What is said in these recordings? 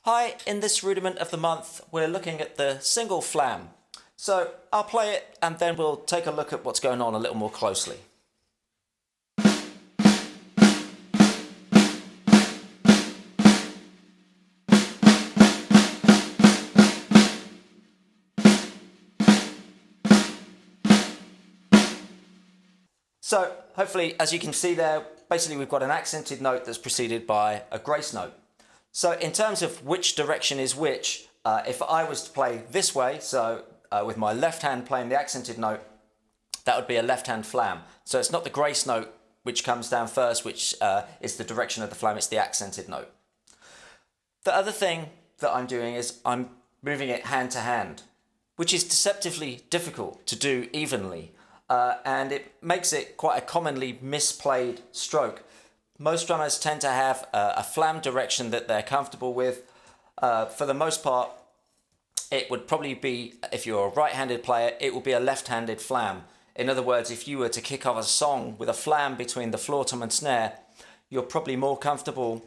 Hi, in this Rudiment of the month, we're looking at the single flam. So I'll play it and then we'll take a look at what's going on a little more closely. So hopefully, as you can see there, basically we've got an accented note that's preceded by a grace note. So in terms of which direction is which, if I was to play this way, so with my left hand playing the accented note, that would be a left hand flam. So it's not the grace note which comes down first, which is the direction of the flam, it's the accented note. The other thing that I'm doing is I'm moving it hand to hand, which is deceptively difficult to do evenly. And it makes it quite a commonly misplayed stroke. Most drummers tend to have a flam direction that they're comfortable with. For the most part, it would probably be, if you're a right-handed player, it will be a left-handed flam. In other words, if you were to kick off a song with a flam between the floor tom and snare, you're probably more comfortable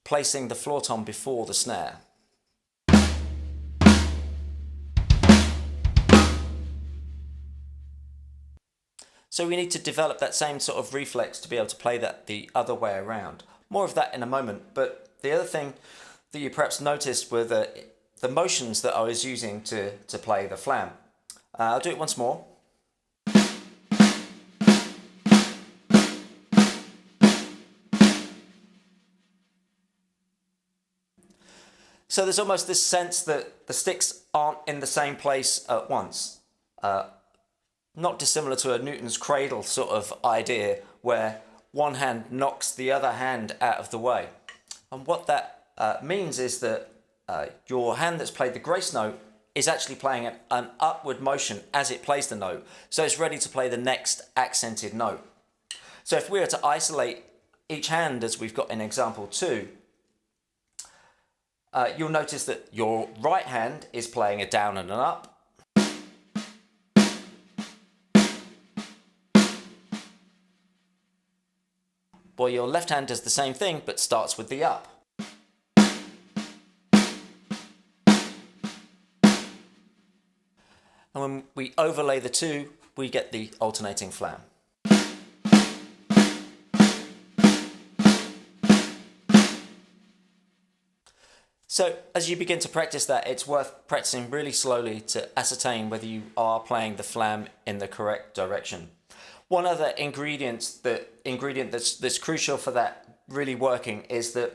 placing the floor tom before the snare. So we need to develop that same sort of reflex to be able to play that the other way around. More of that in a moment, but the other thing that you perhaps noticed were the motions that I was using to play the flam. I'll do it once more. So there's almost this sense that the sticks aren't in the same place at once. Not dissimilar to a Newton's cradle sort of idea where one hand knocks the other hand out of the way. And what that means is that your hand that's played the grace note is actually playing an upward motion as it plays the note. So it's ready to play the next accented note. So if we were to isolate each hand as we've got in example 2, you'll notice that your right hand is playing a down and an up. Well, your left hand does the same thing, but starts with the up. And when we overlay the two, we get the alternating flam. So as you begin to practice that, it's worth practicing really slowly to ascertain whether you are playing the flam in the correct direction. One other ingredient that's crucial for that really working is that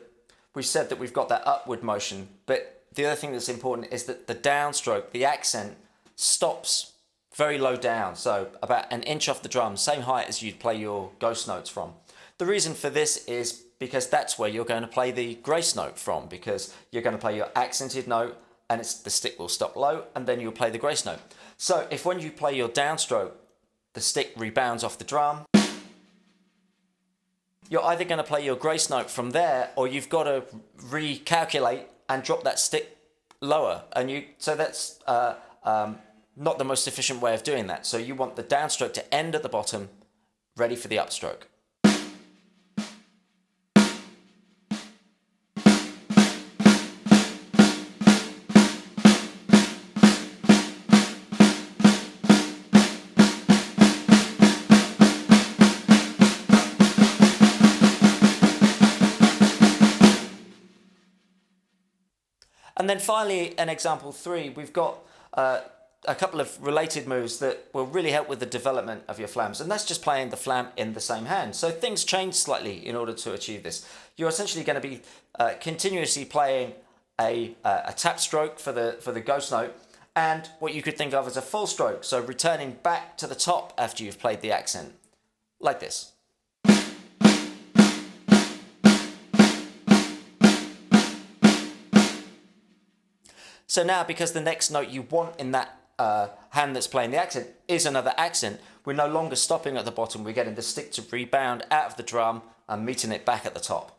we've said that we've got that upward motion, but the other thing that's important is that the downstroke, the accent, stops very low down, so about an inch off the drum, same height as you'd play your ghost notes from. The reason for this is because that's where you're going to play the grace note from, because you're going to play your accented note and the stick will stop low and then you'll play the grace note. So if when you play your downstroke, the stick rebounds off the drum, you're either going to play your grace note from there or you've got to recalculate and drop that stick lower. So that's not the most efficient way of doing that. So you want the downstroke to end at the bottom, ready for the upstroke. And then finally, in example 3, we've got a couple of related moves that will really help with the development of your flams. And that's just playing the flam in the same hand. So things change slightly in order to achieve this. You're essentially going to be continuously playing a tap stroke for the ghost note and what you could think of as a full stroke. So returning back to the top after you've played the accent, like this. So now, because the next note you want in that hand that's playing the accent is another accent, we're no longer stopping at the bottom, we're getting the stick to rebound out of the drum and meeting it back at the top.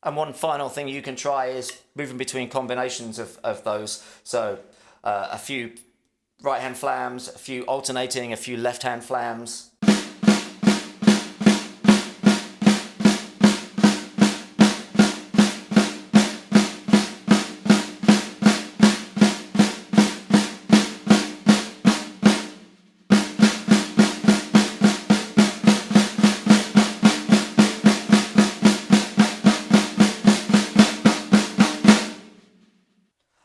And one final thing you can try is moving between combinations of those. So a few right hand flams, a few alternating, a few left hand flams.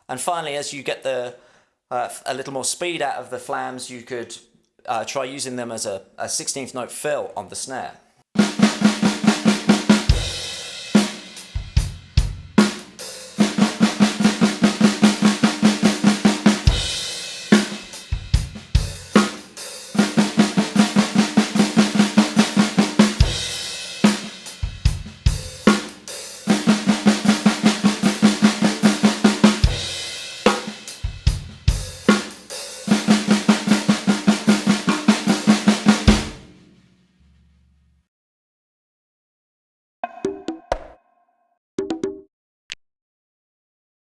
And finally, as you get a little more speed out of the flams, you could try using them as a 16th note fill on the snare.